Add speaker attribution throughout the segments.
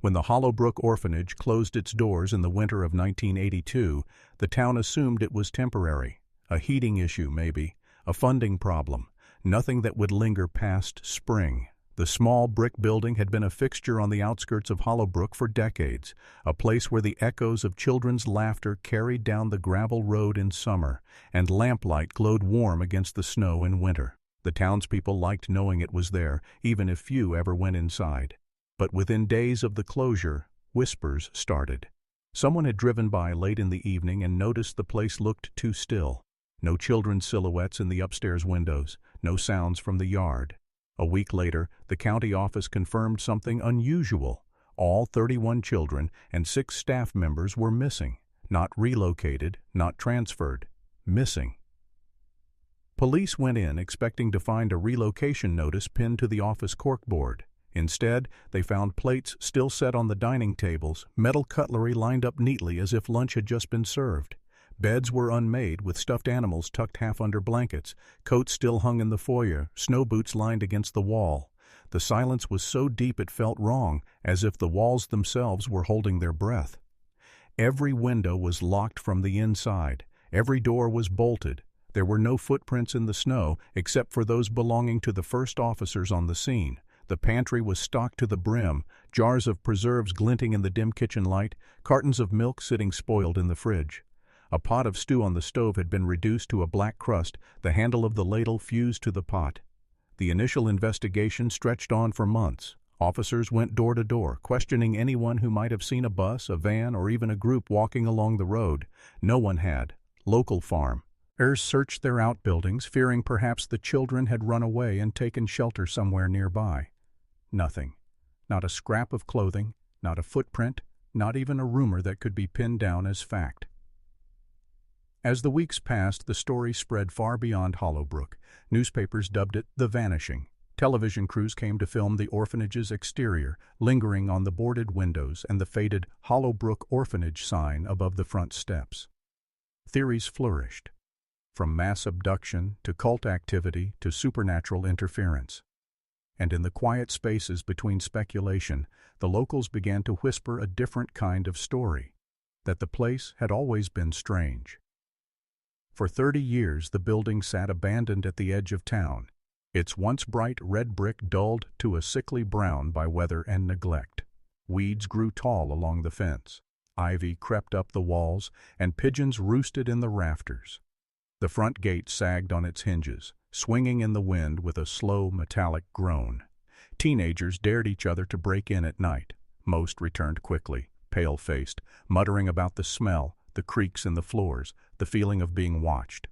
Speaker 1: When the Hollowbrook Orphanage closed its doors in the winter of 1982, the town assumed it was temporary. A heating issue, maybe. A funding problem. Nothing that would linger past spring. The small brick building had been a fixture on the outskirts of Hollowbrook for decades, a place where the echoes of children's laughter carried down the gravel road in summer, and lamplight glowed warm against the snow in winter. The townspeople liked knowing it was there, even if few ever went inside. But within days of the closure, whispers started. Someone had driven by late in the evening and noticed the place looked too still. No children's silhouettes in the upstairs windows, no sounds from the yard. A week later, the county office confirmed something unusual. All 31 children and 6 staff members were missing. Not relocated, not transferred. Missing. Police went in expecting to find a relocation notice pinned to the office corkboard. Instead, they found plates still set on the dining tables, metal cutlery lined up neatly as if lunch had just been served. Beds were unmade, with stuffed animals tucked half under blankets, coats still hung in the foyer, snow boots lined against the wall. The silence was so deep it felt wrong, as if the walls themselves were holding their breath. Every window was locked from the inside. Every door was bolted. There were no footprints in the snow, except for those belonging to the first officers on the scene. The pantry was stocked to the brim, jars of preserves glinting in the dim kitchen light, cartons of milk sitting spoiled in the fridge. A pot of stew on the stove had been reduced to a black crust, the handle of the ladle fused to the pot. The initial investigation stretched on for months. Officers went door to door, questioning anyone who might have seen a bus, a van, or even a group walking along the road. No one had. Local farm. Heirs searched their outbuildings, fearing perhaps the children had run away and taken shelter somewhere nearby. Nothing. Not a scrap of clothing, not a footprint, not even a rumor that could be pinned down as fact. As the weeks passed, the story spread far beyond Hollowbrook. Newspapers dubbed it The Vanishing. Television crews came to film the orphanage's exterior, lingering on the boarded windows and the faded Hollowbrook Orphanage sign above the front steps. Theories flourished, from mass abduction to cult activity to supernatural interference. And in the quiet spaces between speculation, the locals began to whisper a different kind of story, that the place had always been strange. For 30 years, the building sat abandoned at the edge of town, its once bright red brick dulled to a sickly brown by weather and neglect. Weeds grew tall along the fence, ivy crept up the walls, and pigeons roosted in the rafters. The front gate sagged on its hinges, swinging in the wind with a slow metallic groan. Teenagers dared each other to break in at night. Most returned quickly, pale-faced, muttering about the smell, the creaks in the floors, the feeling of being watched.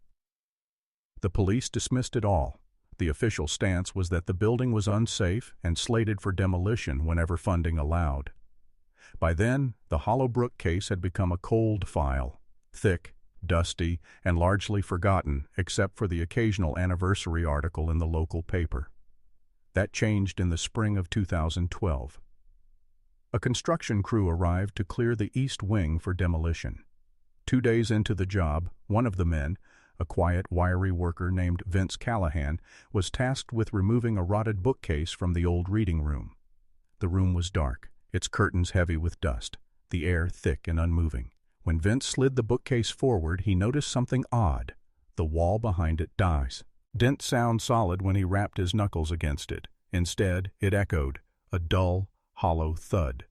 Speaker 1: The police dismissed it all. The official stance was that the building was unsafe and slated for demolition whenever funding allowed. By then, the Hollowbrook case had become a cold file, thick, dusty, and largely forgotten except for the occasional anniversary article in the local paper. That changed in the spring of 2012. A construction crew arrived to clear the east wing for demolition. 2 days into the job, one of the men, a quiet, wiry worker named Vince Callahan, was tasked with removing a rotted bookcase from the old reading room. The room was dark, its curtains heavy with dust, the air thick and unmoving. When Vince slid the bookcase forward, he noticed something odd. The wall behind it didn't sound solid when he rapped his knuckles against it. Instead, it echoed, a dull, hollow thud.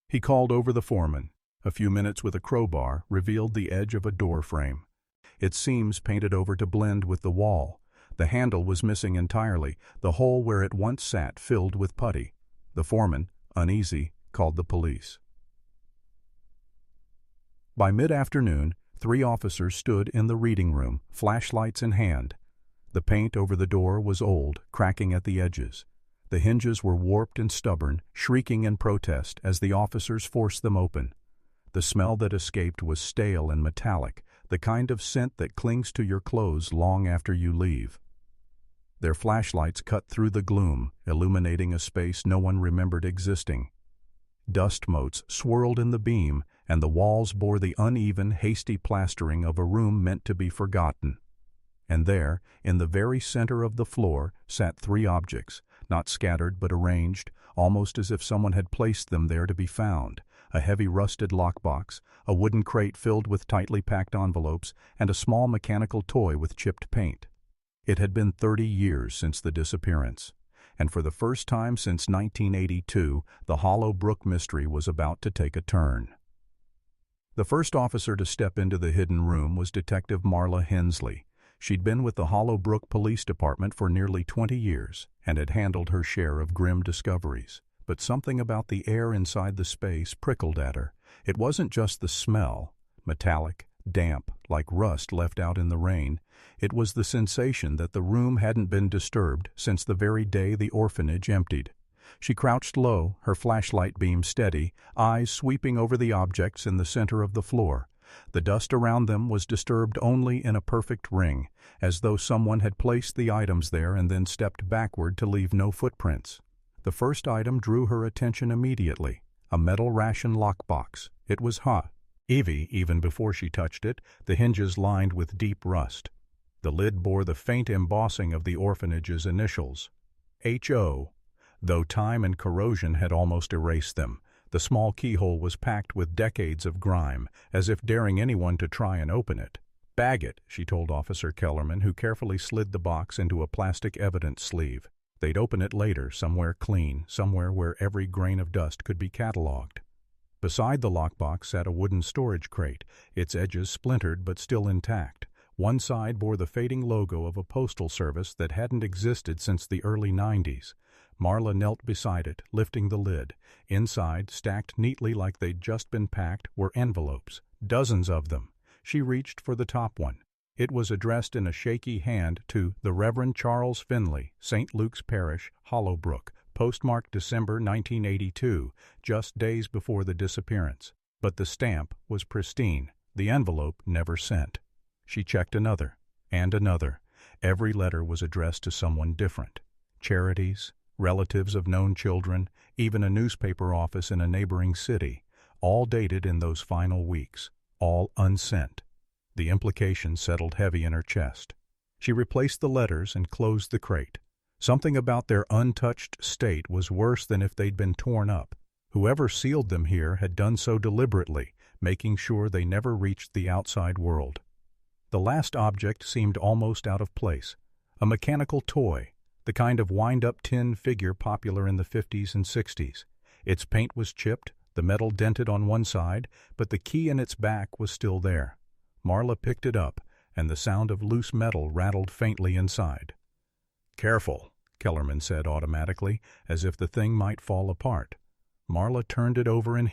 Speaker 1: He called over the foreman. A few minutes with a crowbar revealed the edge of a door frame. Its seams painted over to blend with the wall. The handle was missing entirely, the hole where it once sat filled with putty. The foreman, uneasy, called the police. By mid-afternoon, 3 officers stood in the reading room, flashlights in hand. The paint over the door was old, cracking at the edges. The hinges were warped and stubborn, shrieking in protest as the officers forced them open. The smell that escaped was stale and metallic, the kind of scent that clings to your clothes long after you leave. Their flashlights cut through the gloom, illuminating a space no one remembered existing. Dust motes swirled in the beam, and the walls bore the uneven, hasty plastering of a room meant to be forgotten. And there, in the very center of the floor, sat 3 objects, not scattered but arranged, almost as if someone had placed them there to be found. A heavy rusted lockbox, a wooden crate filled with tightly packed envelopes, and a small mechanical toy with chipped paint. It had been 30 years since the disappearance, and for the first time since 1982, the Hollowbrook mystery was about to take a turn. The first officer to step into the hidden room was Detective Marla Hensley. She'd been with the Hollowbrook Police Department for nearly 20 years and had handled her share of grim discoveries. But something about the air inside the space prickled at her. It wasn't just the smell, metallic, damp, like rust left out in the rain. It was the sensation that the room hadn't been disturbed since the very day the orphanage emptied. She crouched low, her flashlight beam steady, eyes sweeping over the objects in the center of the floor. The dust around them was disturbed only in a perfect ring, as though someone had placed the items there and then stepped backward to leave no footprints. The first item drew her attention immediately, a metal ration lockbox. It was hot. Heavy even before she touched it, the hinges lined with deep rust. The lid bore the faint embossing of the orphanage's initials, H.O., though time and corrosion had almost erased them. The small keyhole was packed with decades of grime, as if daring anyone to try and open it. "Bag it," she told Officer Kellerman, who carefully slid the box into a plastic evidence sleeve. They'd open it later, somewhere clean, somewhere where every grain of dust could be cataloged. Beside the lockbox sat a wooden storage crate, its edges splintered but still intact. One side bore the fading logo of a postal service that hadn't existed since the early 90s. Marla knelt beside it, lifting the lid. Inside, stacked neatly like they'd just been packed, were envelopes, dozens of them. She reached for the top one. It was addressed in a shaky hand to the Reverend Charles Finley, St. Luke's Parish, Hollowbrook, postmarked December 1982, just days before the disappearance. But the stamp was pristine, the envelope never sent. She checked another, and another. Every letter was addressed to someone different. Charities, relatives of known children, even a newspaper office in a neighboring city, all dated in those final weeks, all unsent. The implication settled heavy in her chest. She replaced the letters and closed the crate. Something about their untouched state was worse than if they'd been torn up. Whoever sealed them here had done so deliberately, making sure they never reached the outside world. The last object seemed almost out of place. A mechanical toy, the kind of wind-up tin figure popular in the 50s and 60s. Its paint was chipped, the metal dented on one side, but the key in its back was still there. Marla picked it up, and the sound of loose metal rattled faintly inside. "Careful," Kellerman said automatically, as if the thing might fall apart. Marla turned it over in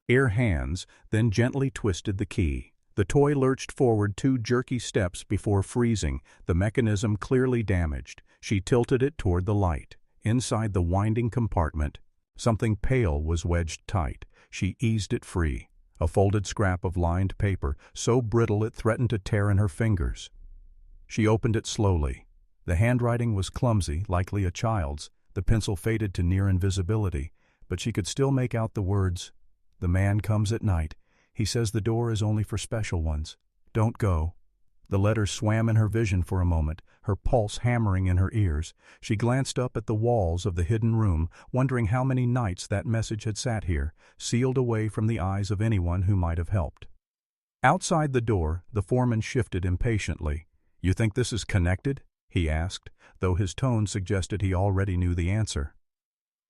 Speaker 1: her hands, then gently twisted the key. The toy lurched forward 2 jerky steps before freezing, the mechanism clearly damaged. She tilted it toward the light. Inside the winding compartment, something pale was wedged tight. She eased it free. A folded scrap of lined paper, so brittle it threatened to tear in her fingers. She opened it slowly. The handwriting was clumsy, likely a child's. The pencil faded to near invisibility, but she could still make out the words, "The man comes at night. He says the door is only for special ones. Don't go." The letters swam in her vision for a moment, her pulse hammering in her ears. She glanced up at the walls of the hidden room, wondering how many nights that message had sat here, sealed away from the eyes of anyone who might have helped. Outside the door, the foreman shifted impatiently. "You think this is connected?" he asked, though his tone suggested he already knew the answer.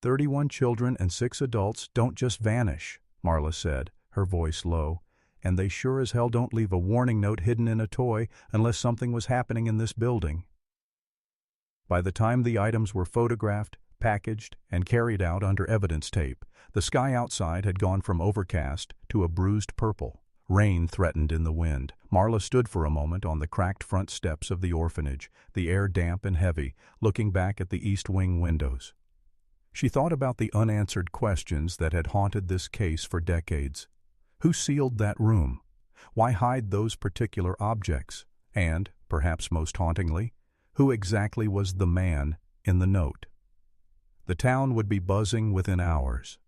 Speaker 1: 31 children and 6 adults don't just vanish," Marla said, her voice low. "And they sure as hell don't leave a warning note hidden in a toy unless something was happening in this building." By the time the items were photographed, packaged, and carried out under evidence tape, the sky outside had gone from overcast to a bruised purple. Rain threatened in the wind. Marla stood for a moment on the cracked front steps of the orphanage, the air damp and heavy, looking back at the east wing windows. She thought about the unanswered questions that had haunted this case for decades. Who sealed that room? Why hide those particular objects? And, perhaps most hauntingly, who exactly was the man in the note? The town would be buzzing within hours.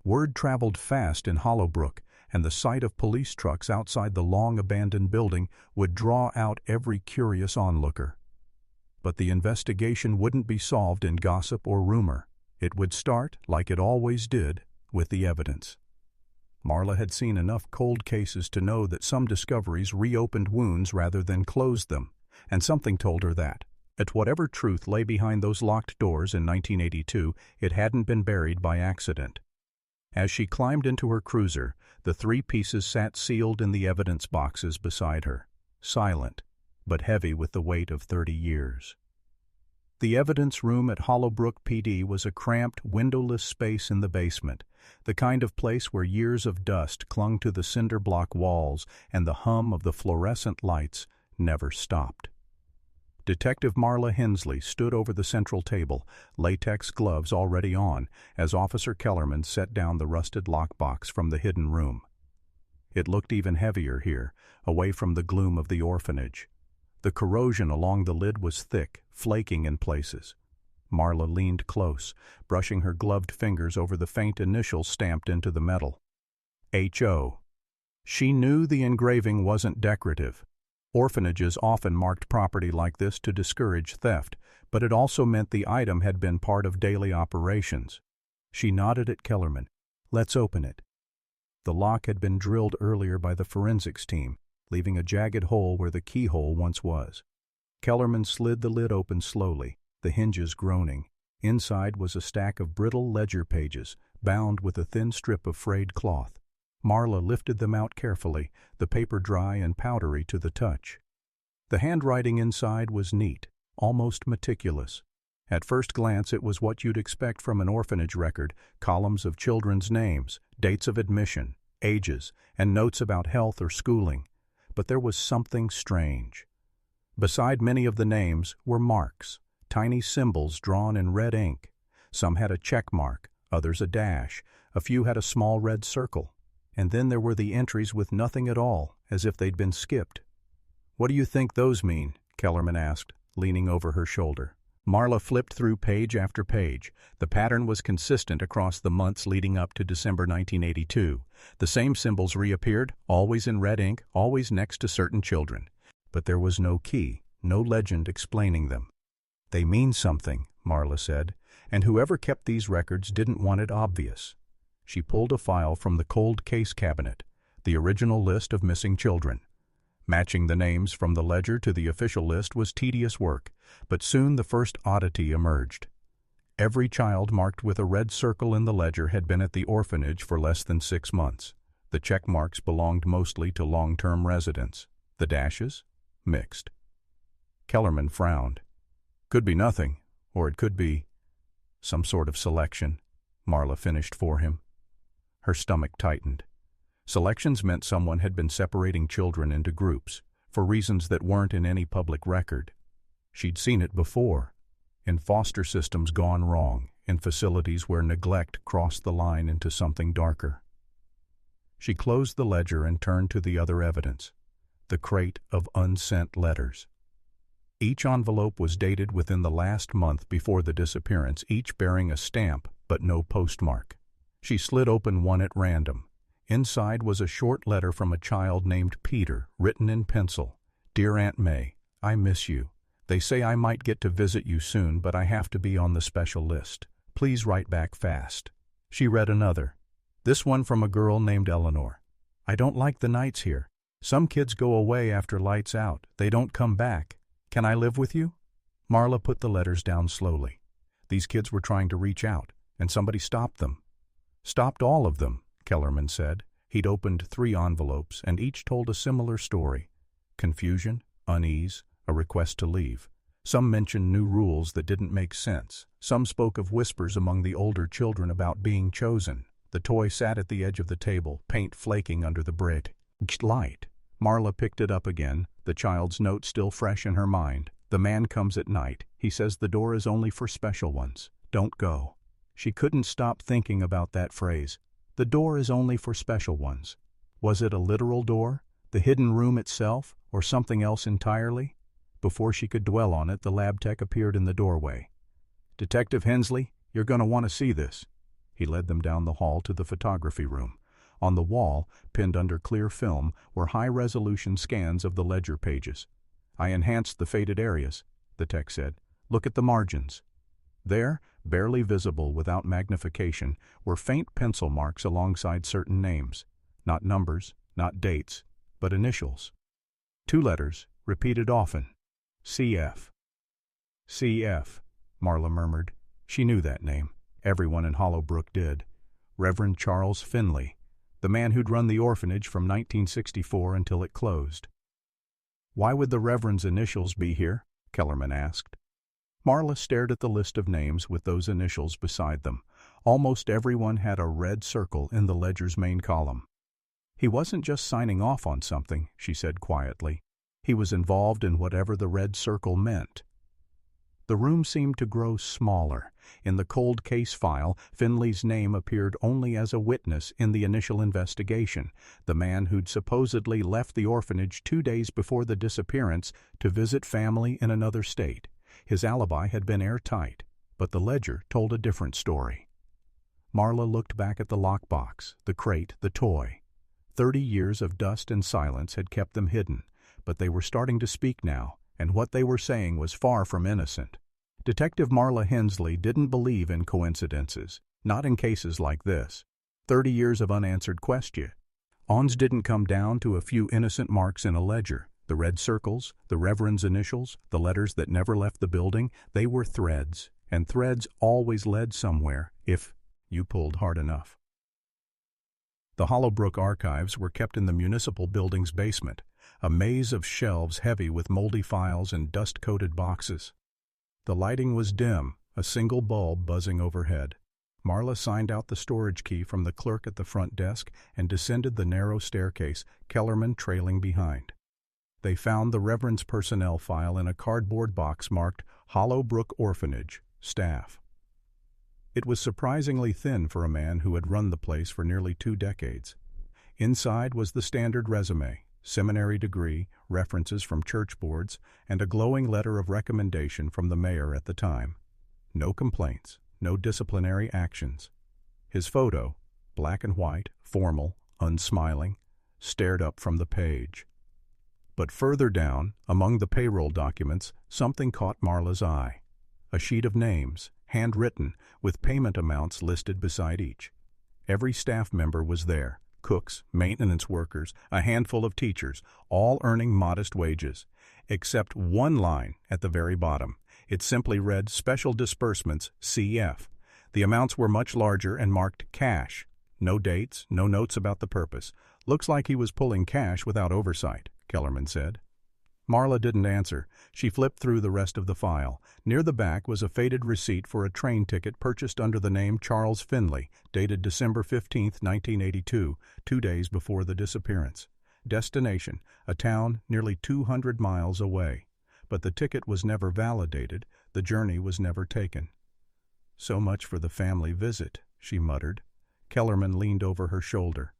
Speaker 1: Word traveled fast in Hollowbrook, and the sight of police trucks outside the long-abandoned building would draw out every curious onlooker. But the investigation wouldn't be solved in gossip or rumor. It would start, like it always did, with the evidence. Marla had seen enough cold cases to know that some discoveries reopened wounds rather than closed them, and something told her that, at whatever truth lay behind those locked doors in 1982, it hadn't been buried by accident. As she climbed into her cruiser, the 3 pieces sat sealed in the evidence boxes beside her, silent, but heavy with the weight of 30 years. The evidence room at Hollowbrook PD was a cramped, windowless space in the basement, the kind of place where years of dust clung to the cinder block walls and the hum of the fluorescent lights never stopped. Detective Marla Hensley stood over the central table, latex gloves already on, as Officer Kellerman set down the rusted lockbox from the hidden room. It looked even heavier here, away from the gloom of the orphanage. The corrosion along the lid was thick, flaking in places. Marla leaned close, brushing her gloved fingers over the faint initials stamped into the metal. H.O. She knew the engraving wasn't decorative. Orphanages often marked property like this to discourage theft, but it also meant the item had been part of daily operations. She nodded at Kellerman. "Let's open it." The lock had been drilled earlier by the forensics team, leaving a jagged hole where the keyhole once was. Kellerman slid the lid open slowly, the hinges groaning. Inside was a stack of brittle ledger pages, bound with a thin strip of frayed cloth. Marla lifted them out carefully, the paper dry and powdery to the touch. The handwriting inside was neat, almost meticulous. At first glance it was what you'd expect from an orphanage record, columns of children's names, dates of admission, ages, and notes about health or schooling. But there was something strange. Beside many of the names were marks, tiny symbols drawn in red ink. Some had a check mark, others a dash, a few had a small red circle. And then there were the entries with nothing at all, as if they'd been skipped. "What do you think those mean?" Kellerman asked, leaning over her shoulder. Marla flipped through page after page. The pattern was consistent across the months leading up to December 1982. The same symbols reappeared, always in red ink, always next to certain children. But there was no key, no legend explaining them. "They mean something," Marla said, "and whoever kept these records didn't want it obvious." She pulled a file from the cold case cabinet, the original list of missing children. Matching the names from the ledger to the official list was tedious work, but soon the first oddity emerged. Every child marked with a red circle in the ledger had been at the orphanage for less than 6 months. The check marks belonged mostly to long-term residents. The dashes? Mixed. Kellerman frowned. "Could be nothing, or it could be some sort of selection," Marla finished for him. Her stomach tightened. Selections meant someone had been separating children into groups, for reasons that weren't in any public record. She'd seen it before, in foster systems gone wrong, in facilities where neglect crossed the line into something darker. She closed the ledger and turned to the other evidence, the crate of unsent letters. Each envelope was dated within the last month before the disappearance, each bearing a stamp but no postmark. She slid open one at random. Inside was a short letter from a child named Peter, written in pencil. "Dear Aunt May, I miss you. They say I might get to visit you soon, but I have to be on the special list. Please write back fast." She read another. This one from a girl named Eleanor. "I don't like the nights here. Some kids go away after lights out. They don't come back. Can I live with you?" Marla put the letters down slowly. These kids were trying to reach out, and somebody stopped them. "Stopped all of them," Kellerman said. He'd opened 3 envelopes, and each told a similar story. Confusion, unease, a request to leave. Some mentioned new rules that didn't make sense. Some spoke of whispers among the older children about being chosen. The toy sat at the edge of the table, paint flaking under the bright light. Marla picked it up again, the child's note still fresh in her mind. "The man comes at night. He says the door is only for special ones. Don't go." She couldn't stop thinking about that phrase. The door is only for special ones. Was it a literal door, the hidden room itself, or something else entirely? Before she could dwell on it, the lab tech appeared in the doorway. "Detective Hensley, you're going to want to see this." He led them down the hall to the photography room. On the wall, pinned under clear film, were high-resolution scans of the ledger pages. "I enhanced the faded areas," the tech said. "Look at the margins." There, barely visible without magnification, were faint pencil marks alongside certain names. Not numbers, not dates, but initials. 2 letters, repeated often. CF. CF, Marla murmured. She knew that name. Everyone in Hollowbrook did. Reverend Charles Finley, the man who'd run the orphanage from 1964 until it closed. Why would the Reverend's initials be here? Kellerman asked. Marla stared at the list of names with those initials beside them. Almost everyone had a red circle in the ledger's main column. He wasn't just signing off on something, she said quietly. He was involved in whatever the red circle meant. The room seemed to grow smaller. In the cold case file, Finley's name appeared only as a witness in the initial investigation, the man who'd supposedly left the orphanage 2 days before the disappearance to visit family in another state. His alibi had been airtight, but the ledger told a different story. Marla looked back at the lockbox, the crate, the toy. 30 years of dust and silence had kept them hidden, but they were starting to speak now, and what they were saying was far from innocent. Detective Marla Hensley didn't believe in coincidences, not in cases like this. 30 years of unanswered questions. Ons didn't come down to a few innocent marks in a ledger. The red circles, the Reverend's initials, the letters that never left the building, they were threads, and threads always led somewhere if you pulled hard enough. The Hollowbrook archives were kept in the municipal building's basement, a maze of shelves heavy with moldy files and dust-coated boxes. The lighting was dim, a single bulb buzzing overhead. Marla signed out the storage key from the clerk at the front desk and descended the narrow staircase, Kellerman trailing behind. They found the Reverend's personnel file in a cardboard box marked Hollowbrook Orphanage, Staff. It was surprisingly thin for a man who had run the place for nearly 2 decades. Inside was the standard resume, seminary degree, references from church boards, and a glowing letter of recommendation from the mayor at the time. No complaints, no disciplinary actions. His photo, black and white, formal, unsmiling, stared up from the page. But further down, among the payroll documents, something caught Marla's eye. A sheet of names, handwritten, with payment amounts listed beside each. Every staff member was there. Cooks, maintenance workers, a handful of teachers, all earning modest wages, except one line at the very bottom. It simply read Special Disbursements, CF. The amounts were much larger and marked cash. No dates, no notes about the purpose. Looks like he was pulling cash without oversight, Kellerman said. Marla didn't answer. She flipped through the rest of the file. Near the back was a faded receipt for a train ticket purchased under the name Charles Finley, dated December 15, 1982, 2 days before the disappearance. Destination, a town nearly 200 miles away. But the ticket was never validated. The journey was never taken. So much for the family visit, she muttered. Kellerman leaned over her shoulder.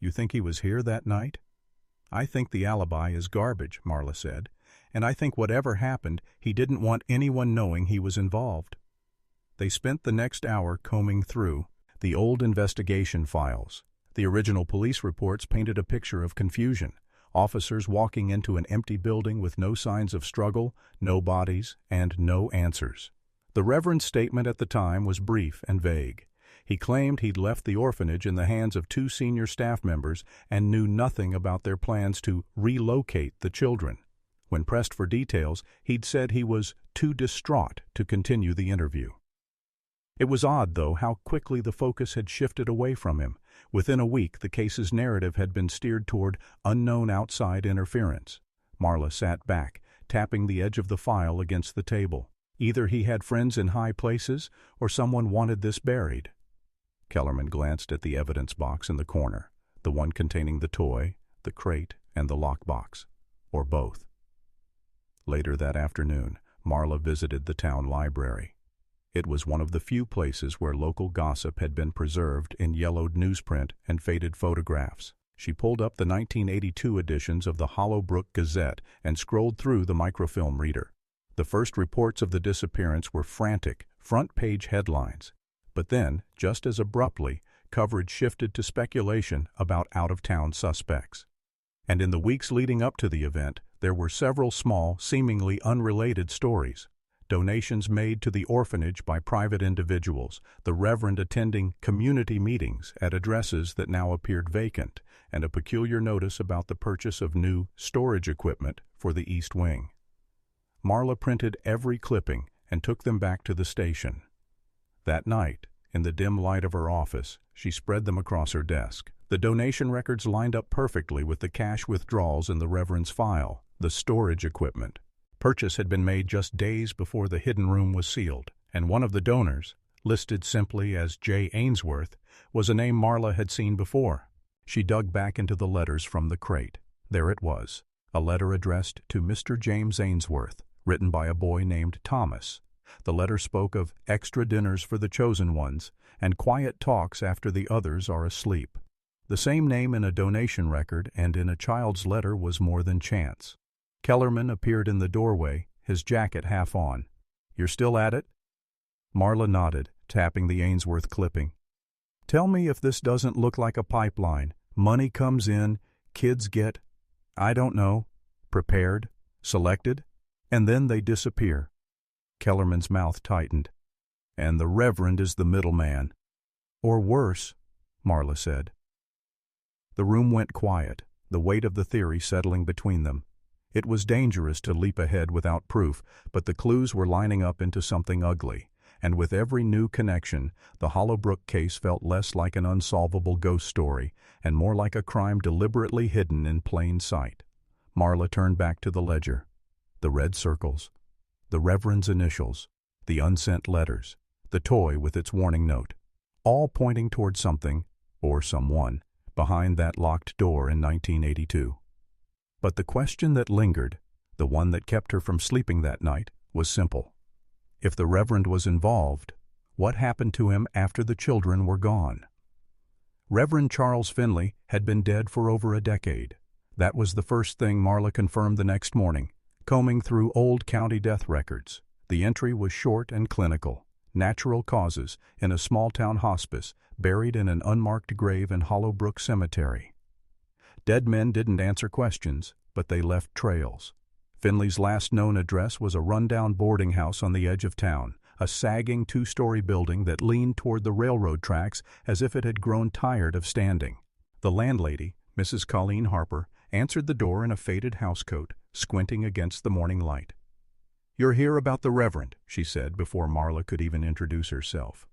Speaker 1: You think he was here that night? I think the alibi is garbage, Marla said, and I think whatever happened, he didn't want anyone knowing he was involved. They spent the next hour combing through the old investigation files. The original police reports painted a picture of confusion. Officers walking into an empty building with no signs of struggle, no bodies, and no answers. The Reverend's statement at the time was brief and vague. He claimed he'd left the orphanage in the hands of 2 senior staff members and knew nothing about their plans to relocate the children. When pressed for details, he'd said he was too distraught to continue the interview. It was odd, though, how quickly the focus had shifted away from him. Within a week, the case's narrative had been steered toward unknown outside interference. Marla sat back, tapping the edge of the file against the table. Either he had friends in high places, or someone wanted this buried. Kellerman glanced at the evidence box in the corner, the one containing the toy, the crate, and the lockbox, or both. Later that afternoon, Marla visited the town library. It was one of the few places where local gossip had been preserved in yellowed newsprint and faded photographs. She pulled up the 1982 editions of the Hollowbrook Gazette and scrolled through the microfilm reader. The first reports of the disappearance were frantic, front-page headlines. But then, just as abruptly, coverage shifted to speculation about out-of-town suspects. And in the weeks leading up to the event, there were several small, seemingly unrelated stories. donations made to the orphanage by private individuals, the Reverend attending community meetings at addresses that now appeared vacant, and a peculiar notice about the purchase of new storage equipment for the East Wing. Marla printed every clipping and took them back to the station. That night, in the dim light of her office, she spread them across her desk. The donation records lined up perfectly with the cash withdrawals in the Reverend's file, the storage equipment. Purchase had been made just days before the hidden room was sealed, and one of the donors, listed simply as J. Ainsworth, was a name Marla had seen before. She dug back into the letters from the crate. There it was, a letter addressed to Mr. James Ainsworth, written by a boy named Thomas. The letter spoke of extra dinners for the chosen ones and quiet talks after the others are asleep. The same name in a donation record and in a child's letter was more than chance. Kellerman appeared in the doorway, his jacket half on. "You're still at it?" Marla nodded, tapping the Ainsworth clipping. "Tell me if this doesn't look like a pipeline. Money comes in, kids get, I don't know, prepared, selected, and then they disappear." Kellerman's mouth tightened. "And the Reverend is the middleman." "Or worse," Marla said. The room went quiet, the weight of the theory settling between them. It was dangerous to leap ahead without proof, but the clues were lining up into something ugly, and with every new connection, the Hollowbrook case felt less like an unsolvable ghost story and more like a crime deliberately hidden in plain sight. Marla turned back to the ledger. The red circles, the Reverend's initials, the unsent letters, the toy with its warning note, all pointing toward something, or someone, behind that locked door in 1982. But the question that lingered, the one that kept her from sleeping that night, was simple. If the Reverend was involved, what happened to him after the children were gone? Reverend Charles Finley had been dead for over a decade. That was the first thing Marla confirmed the next morning, combing through old county death records. The entry was short and clinical. Natural causes, in a small-town hospice, buried in an unmarked grave in Hollowbrook Cemetery. Dead men didn't answer questions, but they left trails. Finley's last known address was a rundown boarding house on the edge of town, a sagging two-story building that leaned toward the railroad tracks as if it had grown tired of standing. The landlady, Mrs. Colleen Harper, answered the door in a faded housecoat, squinting against the morning light. "You're here about the Reverend," she said before Marla could even introduce herself.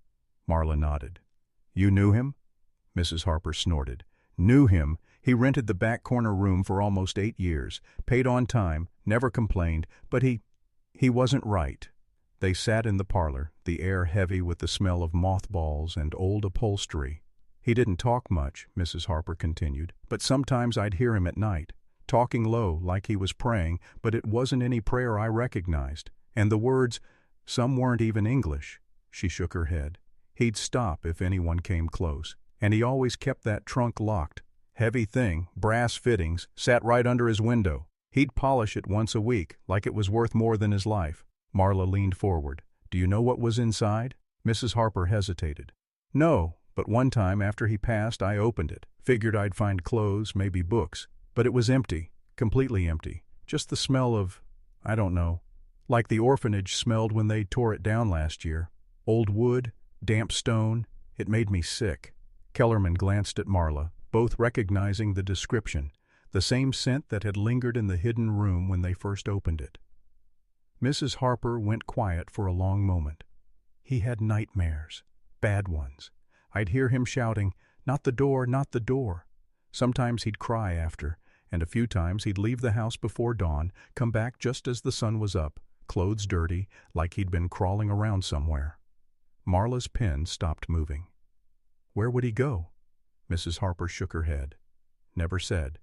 Speaker 1: Marla nodded. "You knew him?" Mrs. Harper snorted. "Knew him? He rented the back corner room for almost 8 years, paid on time, never complained, but he wasn't right." They sat in the parlor, the air heavy with the smell of mothballs and old upholstery. "He didn't talk much," Mrs. Harper continued, "but sometimes I'd hear him at night, talking low like he was praying, but it wasn't any prayer I recognized. And the words, some weren't even English." She shook her head. "He'd stop if anyone came close, and he always kept that trunk locked. Heavy thing, brass fittings, sat right under his window. He'd polish it once a week, like it was worth more than his life." Marla leaned forward. "Do you know what was inside?" Mrs. Harper hesitated. "No, but one time after he passed I opened it. Figured I'd find clothes, maybe books. But it was empty, completely empty. Just the smell of, I don't know, like the orphanage smelled when they tore it down last year. Old wood, damp stone. It made me sick." Kellerman glanced at Marla, both recognizing the description, the same scent that had lingered in the hidden room when they first opened it. Mrs. Harper went quiet for a long moment. "He had nightmares, bad ones. I'd hear him shouting, 'Not the door, not the door.' Sometimes he'd cry after, and a few times he'd leave the house before dawn, come back just as the sun was up, clothes dirty, like he'd been crawling around somewhere." Marla's pen stopped moving. "Where would he go?" Mrs. Harper shook her head. "Never said.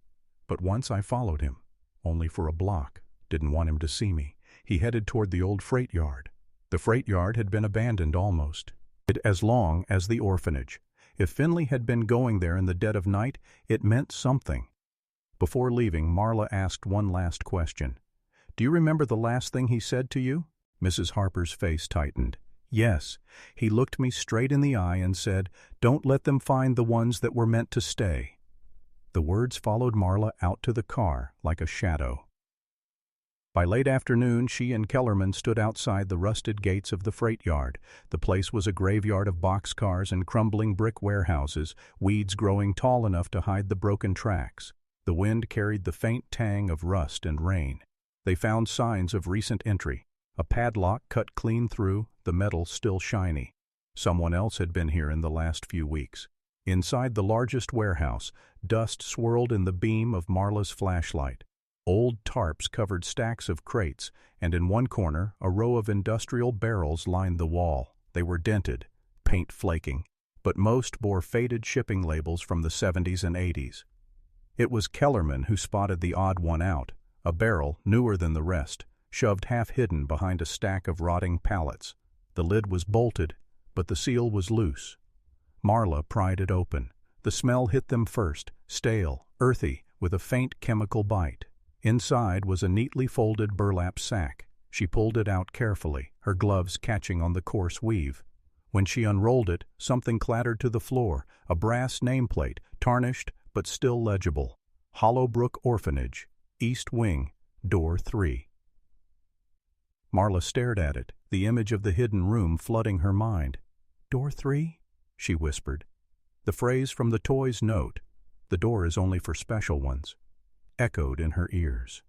Speaker 1: But once I followed him, only for a block. Didn't want him to see me. He headed toward the old freight yard. The freight yard had been abandoned almost. As long as the orphanage. If Finley had been going there in the dead of night, it meant something." Before leaving, Marla asked one last question. "Do you remember the last thing he said to you?" Mrs. Harper's face tightened. "Yes. He looked me straight in the eye and said, 'Don't let them find the ones that were meant to stay.'" The words followed Marla out to the car like a shadow. By late afternoon, she and Kellerman stood outside the rusted gates of the freight yard. The place was a graveyard of boxcars and crumbling brick warehouses, weeds growing tall enough to hide the broken tracks. The wind carried the faint tang of rust and rain. They found signs of recent entry. A padlock cut clean through, the metal still shiny. Someone else had been here in the last few weeks. Inside the largest warehouse, dust swirled in the beam of Marla's flashlight. Old tarps covered stacks of crates, and in one corner, a row of industrial barrels lined the wall. They were dented, paint flaking, but most bore faded shipping labels from the 70s and 80s. It was Kellerman who spotted the odd one out, a barrel newer than the rest, shoved half-hidden behind a stack of rotting pallets. The lid was bolted, but the seal was loose. Marla pried it open. The smell hit them first, stale, earthy, with a faint chemical bite. Inside was a neatly folded burlap sack. She pulled it out carefully, her gloves catching on the coarse weave. When she unrolled it, something clattered to the floor, a brass nameplate, tarnished but still legible. Hollowbrook Orphanage, East Wing, Door 3. Marla stared at it, the image of the hidden room flooding her mind. "Door 3?" she whispered. The phrase from the toy's note, "The door is only for special ones," echoed in her ears.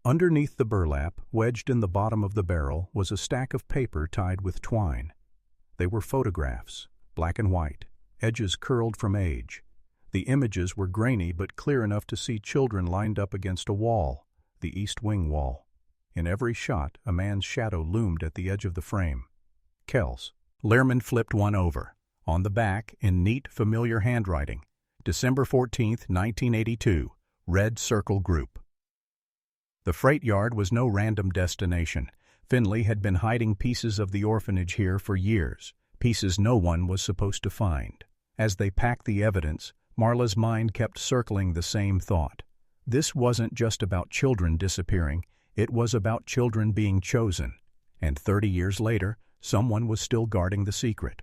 Speaker 1: Underneath the burlap, wedged in the bottom of the barrel, was a stack of paper tied with twine. They were photographs, black and white, edges curled from age. The images were grainy but clear enough to see children lined up against a wall, the East Wing wall. In every shot, a man's shadow loomed at the edge of the frame. Kells. Lehrman flipped one over. On the back, in neat, familiar handwriting, December 14, 1982, Red Circle Group. The freight yard was no random destination. Finley had been hiding pieces of the orphanage here for years, pieces no one was supposed to find. As they packed the evidence, Marla's mind kept circling the same thought. This wasn't just about children disappearing, it was about children being chosen. And 30 years later, someone was still guarding the secret.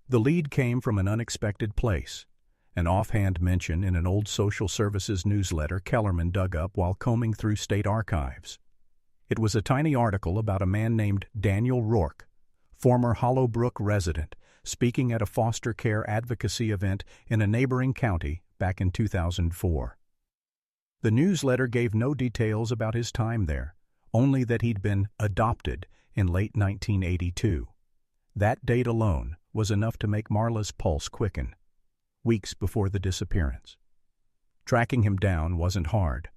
Speaker 1: The lead came from an unexpected place. An offhand mention in an old social services newsletter Kellerman dug up while combing through state archives. It was a tiny article about a man named Daniel Rourke, former Hollowbrook resident, speaking at a foster care advocacy event in a neighboring county back in 2004. The newsletter gave no details about his time there, only that he'd been adopted in late 1982. That date alone was enough to make Marla's pulse quicken. Weeks before the disappearance. Tracking him down wasn't hard.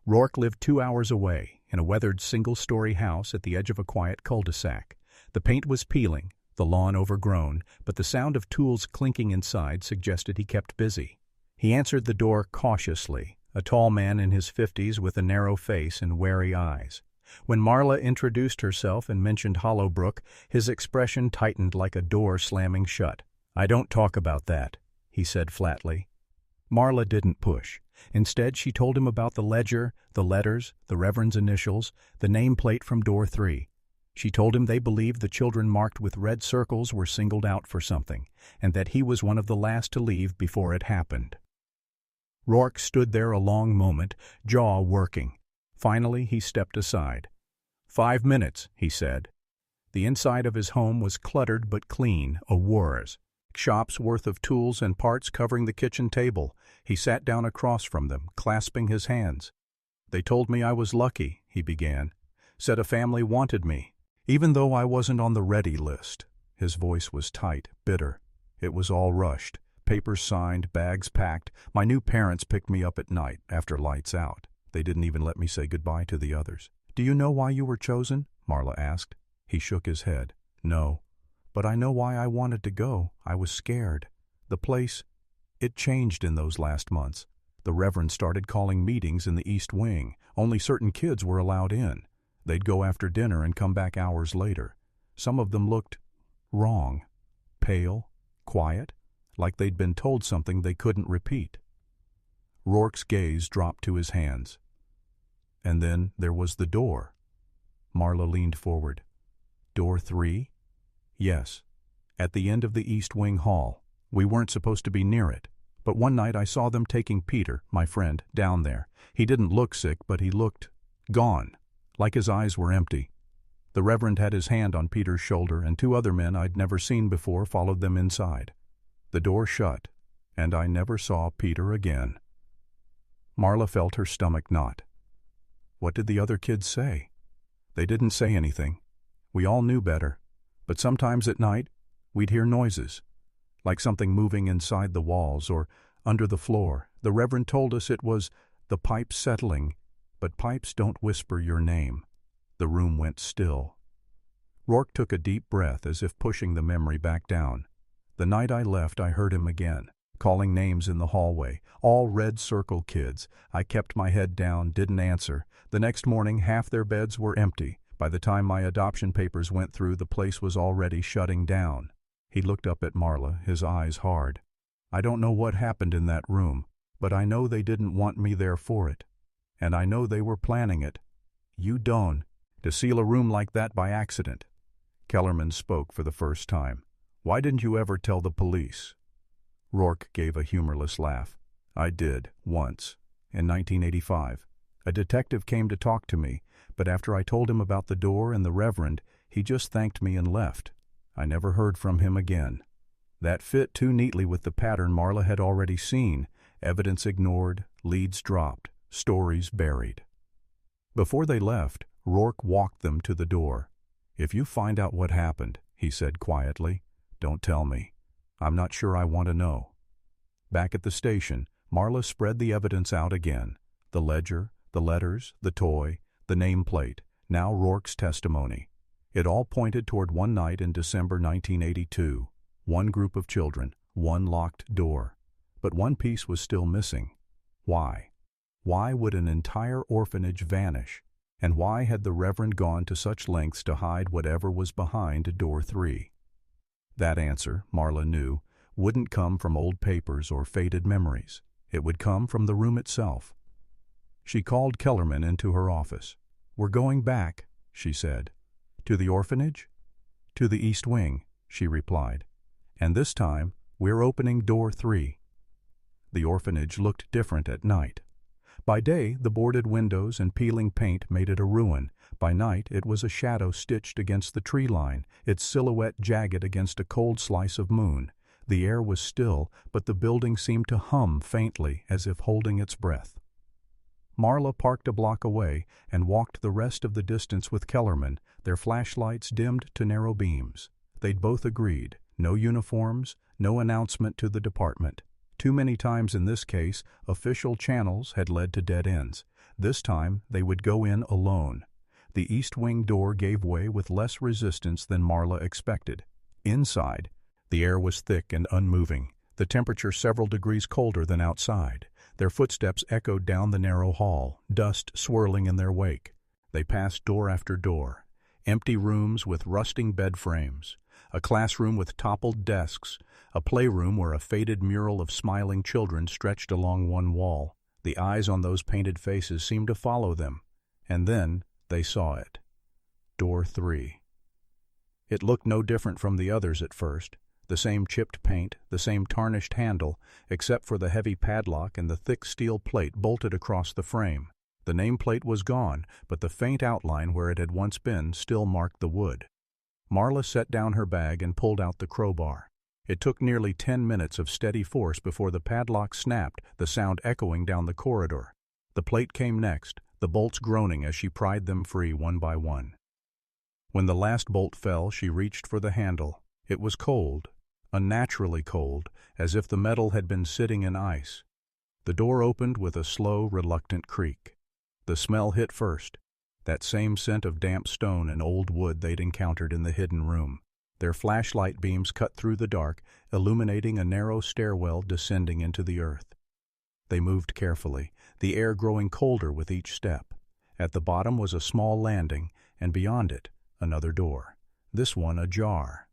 Speaker 1: Rourke lived 2 hours away in a weathered single-story house at the edge of a quiet cul-de-sac. The paint was peeling, the lawn overgrown, but the sound of tools clinking inside suggested he kept busy. He answered the door cautiously, a tall man in his 50s with a narrow face and wary eyes. When Marla introduced herself and mentioned Hollowbrook, his expression tightened like a door slamming shut. "I don't talk about that," he said flatly. Marla didn't push. Instead, she told him about the ledger, the letters, the Reverend's initials, the nameplate from Door 3. She told him they believed the children marked with red circles were singled out for something, and that he was one of the last to leave before it happened. Rourke stood there a long moment, jaw working. Finally, he stepped aside. 5 minutes, he said. The inside of his home was cluttered but clean, a war's. Shop's worth of tools and parts covering the kitchen table. He sat down across from them, clasping his hands. "They told me I was lucky," he began. "Said a family wanted me, even though I wasn't on the ready list." His voice was tight, bitter. "It was all rushed. Papers signed, bags packed. My new parents picked me up at night, after lights out. They didn't even let me say goodbye to the others." "Do you know why you were chosen?" Marla asked. He shook his head. "No. But I know why I wanted to go. I was scared. The place, it changed in those last months. The Reverend started calling meetings in the East Wing. Only certain kids were allowed in. They'd go after dinner and come back hours later. Some of them looked wrong. Pale, quiet, like they'd been told something they couldn't repeat." Rourke's gaze dropped to his hands. "And then there was the door." Marla leaned forward. "Door 3? "Yes. At the end of the East Wing hall. We weren't supposed to be near it. But one night I saw them taking Peter, my friend, down there. He didn't look sick, but he looked Gone, like his eyes were empty. The Reverend had his hand on Peter's shoulder, and 2 other men I'd never seen before followed them inside. The door shut, and I never saw Peter again. Marla felt her stomach knot. What did the other kids say? They didn't say anything. We all knew better, but sometimes at night we'd hear noises, like something moving inside the walls or under the floor. The Reverend told us it was the pipes settling, but pipes don't whisper your name. The room went still. Rourke took a deep breath as if pushing the memory back down. The night I left, I heard him again, calling names in the hallway, all Red Circle kids. I kept my head down, didn't answer. The next morning, half their beds were empty. By the time my adoption papers went through, the place was already shutting down. He looked up at Marla, his eyes hard. I don't know what happened in that room, but I know they didn't want me there for it. And I know they were planning it. You don't. To seal a room like that by accident. Kellerman spoke for the first time. Why didn't you ever tell the police? Rourke gave a humorless laugh. I did, once, in 1985. A detective came to talk to me, but after I told him about the door and the Reverend, he just thanked me and left. I never heard from him again. That fit too neatly with the pattern Marla had already seen. Evidence ignored, leads dropped, stories buried. Before they left, Rourke walked them to the door. If you find out what happened, he said quietly, don't tell me. I'm not sure I want to know. Back at the station, Marla spread the evidence out again. The ledger, the letters, the toy, the nameplate, now Rourke's testimony. It all pointed toward one night in December 1982. One group of children, one locked door. But one piece was still missing. Why? Why would an entire orphanage vanish? And why had the Reverend gone to such lengths to hide whatever was behind door 3? That answer, Marla knew, wouldn't come from old papers or faded memories. It would come from the room itself. She called Kellerman into her office. We're going back, she said. To the orphanage? To the East Wing, she replied. And this time, we're opening door 3. The orphanage looked different at night. By day, the boarded windows and peeling paint made it a ruin. By night, it was a shadow stitched against the tree line, its silhouette jagged against a cold slice of moon. The air was still, but the building seemed to hum faintly, as if holding its breath. Marla parked a block away and walked the rest of the distance with Kellerman, their flashlights dimmed to narrow beams. They'd both agreed. No uniforms, no announcement to the department. Too many times in this case, official channels had led to dead ends. This time, they would go in alone. The East Wing door gave way with less resistance than Marla expected. Inside, the air was thick and unmoving, the temperature several degrees colder than outside. Their footsteps echoed down the narrow hall, dust swirling in their wake. They passed door after door. Empty rooms with rusting bed frames. A classroom with toppled desks, a playroom where a faded mural of smiling children stretched along one wall. The eyes on those painted faces seemed to follow them, and then they saw it. Door 3. It looked no different from the others at first, the same chipped paint, the same tarnished handle, except for the heavy padlock and the thick steel plate bolted across the frame. The nameplate was gone, but the faint outline where it had once been still marked the wood. Marla set down her bag and pulled out the crowbar. It took nearly 10 minutes of steady force before the padlock snapped, the sound echoing down the corridor. The plate came next, the bolts groaning as she pried them free one by one. When the last bolt fell, she reached for the handle. It was cold, unnaturally cold, as if the metal had been sitting in ice. The door opened with a slow, reluctant creak. The smell hit first. That same scent of damp stone and old wood they'd encountered in the hidden room. Their flashlight beams cut through the dark, illuminating a narrow stairwell descending into the earth. They moved carefully, the air growing colder with each step. At the bottom was a small landing, and beyond it, another door, this one ajar.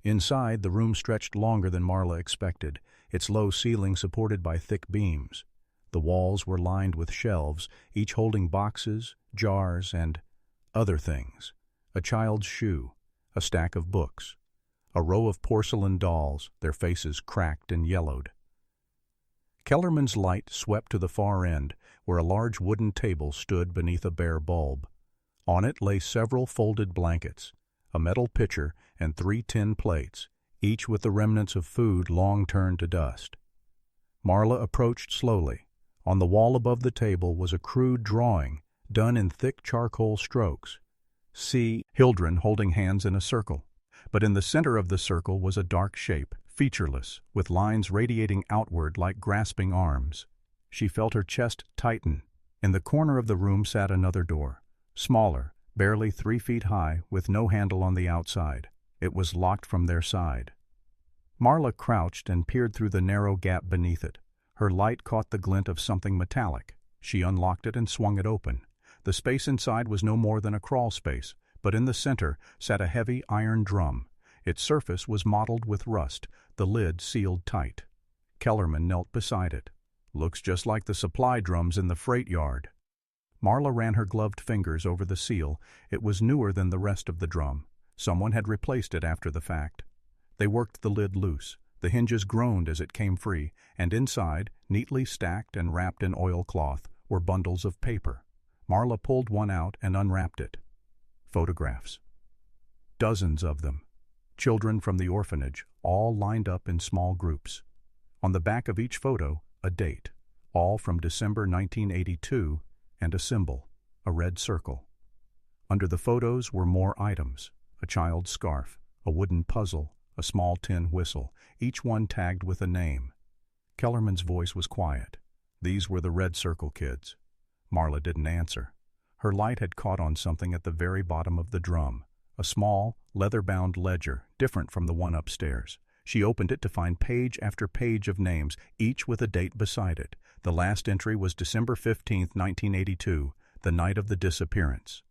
Speaker 1: Inside, the room stretched longer than Marla expected, its low ceiling supported by thick beams. The walls were lined with shelves, each holding boxes, jars, and other things. A child's shoe, a stack of books, a row of porcelain dolls, their faces cracked and yellowed. Kellerman's light swept to the far end, where a large wooden table stood beneath a bare bulb. On it lay several folded blankets, a metal pitcher, and 3 tin plates, each with the remnants of food long turned to dust. Marla approached slowly. On the wall above the table was a crude drawing, done in thick charcoal strokes. See children holding hands in a circle. But in the center of the circle was a dark shape, featureless, with lines radiating outward like grasping arms. She felt her chest tighten. In the corner of the room sat another door, smaller, barely 3 feet high, with no handle on the outside. It was locked from their side. Marla crouched and peered through the narrow gap beneath it. Her light caught the glint of something metallic. She unlocked it and swung it open. The space inside was no more than a crawl space, but in the center sat a heavy iron drum. Its surface was mottled with rust, the lid sealed tight. Kellerman knelt beside it. "Looks just like the supply drums in the freight yard." Marla ran her gloved fingers over the seal. It was newer than the rest of the drum. Someone had replaced it after the fact. They worked the lid loose. The hinges groaned as it came free, and inside, neatly stacked and wrapped in oilcloth, were bundles of paper. Marla pulled one out and unwrapped it. Photographs. Dozens of them. Children from the orphanage, all lined up in small groups. On the back of each photo, a date, all from December 1982, and a symbol, a red circle. Under the photos were more items: a child's scarf, a wooden puzzle, a small tin whistle, each one tagged with a name. Kellerman's voice was quiet. These were the red circle kids. Marla didn't answer. Her light had caught on something at the very bottom of the drum, a small, leather-bound ledger, different from the one upstairs. She opened it to find page after page of names, each with a date beside it. The last entry was December 15, 1982, the night of the disappearance.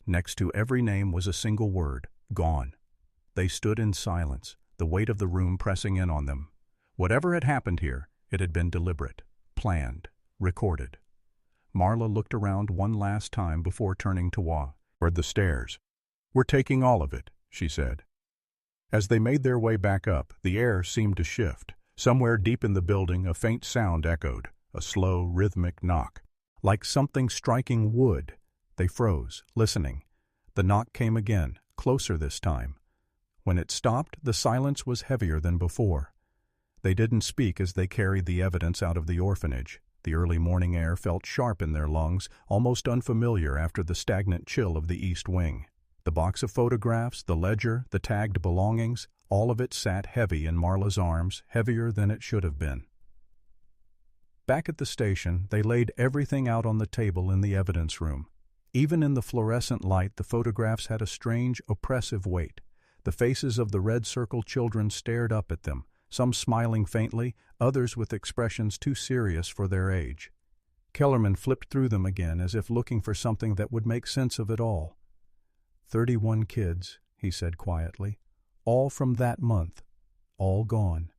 Speaker 1: Next to every name was a single word: gone. They stood in silence, the weight of the room pressing in on them. Whatever had happened here, it had been deliberate, planned, recorded. Marla looked around one last time before turning toward the stairs. "We're taking all of it," she said. As they made their way back up, the air seemed to shift. Somewhere deep in the building, a faint sound echoed, a slow, rhythmic knock, like something striking wood. They froze, listening. The knock came again, closer this time. When it stopped, the silence was heavier than before. They didn't speak as they carried the evidence out of the orphanage. The early morning air felt sharp in their lungs, almost unfamiliar after the stagnant chill of the east wing. The box of photographs, the ledger, the tagged belongings, all of it sat heavy in Marla's arms, heavier than it should have been. Back at the station, they laid everything out on the table in the evidence room. Even in the fluorescent light, the photographs had a strange, oppressive weight. The faces of the red circle children stared up at them, some smiling faintly, others with expressions too serious for their age. Kellerman flipped through them again as if looking for something that would make sense of it all. 31 kids, he said quietly, all from that month, all gone.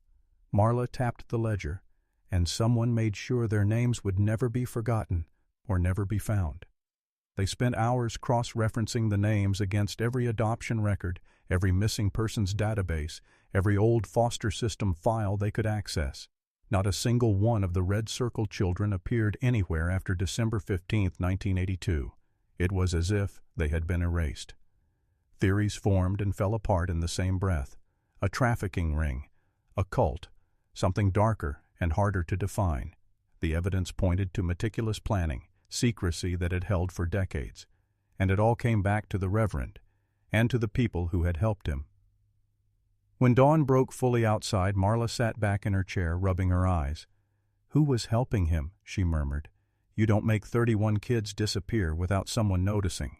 Speaker 1: Marla tapped the ledger, and someone made sure their names would never be forgotten or never be found. They spent hours cross-referencing the names against every adoption record, every missing persons database, every old foster system file they could access. Not a single one of the red circle children appeared anywhere after December 15, 1982. It was as if they had been erased. Theories formed and fell apart in the same breath. A trafficking ring, a cult, something darker and harder to define. The evidence pointed to meticulous planning, secrecy that had held for decades, and it all came back to the Reverend and to the people who had helped him. When dawn broke fully outside, Marla sat back in her chair, rubbing her eyes. "Who was helping him?" she murmured. "You don't make 31 kids disappear without someone noticing."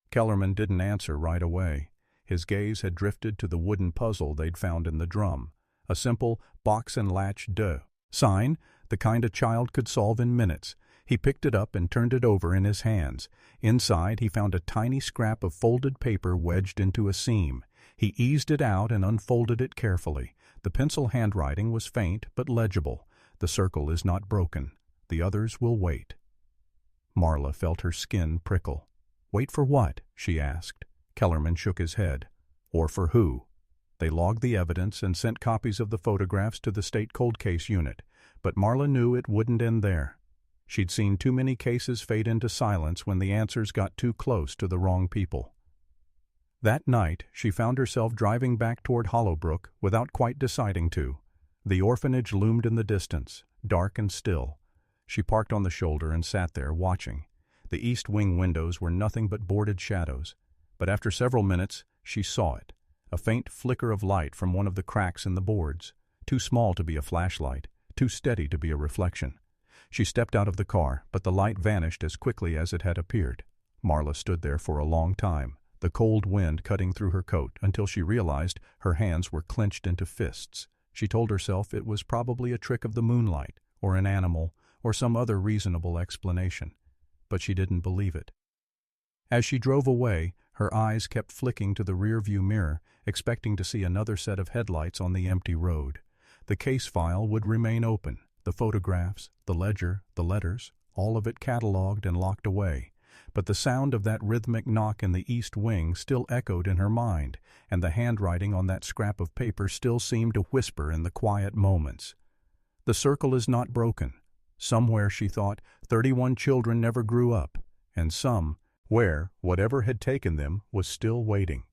Speaker 1: Kellerman didn't answer right away. His gaze had drifted to the wooden puzzle they'd found in the drum, a simple box and latch sign, the kind a child could solve in minutes. He picked it up and turned it over in his hands. Inside, he found a tiny scrap of folded paper wedged into a seam. He eased it out and unfolded it carefully. The pencil handwriting was faint but legible. "The circle is not broken. The others will wait." Marla felt her skin prickle. "Wait for what?" she asked. Kellerman shook his head. "Or for who?" They logged the evidence and sent copies of the photographs to the state cold case unit, but Marla knew it wouldn't end there. She'd seen too many cases fade into silence when the answers got too close to the wrong people. That night, she found herself driving back toward Hollowbrook without quite deciding to. The orphanage loomed in the distance, dark and still. She parked on the shoulder and sat there, watching. The east wing windows were nothing but boarded shadows, but after several minutes, she saw it. A faint flicker of light from one of the cracks in the boards, too small to be a flashlight, too steady to be a reflection. She stepped out of the car, but the light vanished as quickly as it had appeared. Marla stood there for a long time, the cold wind cutting through her coat, until she realized her hands were clenched into fists. She told herself it was probably a trick of the moonlight, or an animal, or some other reasonable explanation, but she didn't believe it. As she drove away, her eyes kept flicking to the rearview mirror, expecting to see another set of headlights on the empty road. The case file would remain open, the photographs, the ledger, the letters, all of it catalogued and locked away. But the sound of that rhythmic knock in the east wing still echoed in her mind, and the handwriting on that scrap of paper still seemed to whisper in the quiet moments. The circle is not broken. Somewhere, she thought, 31 children never grew up, and some, where whatever had taken them was still waiting.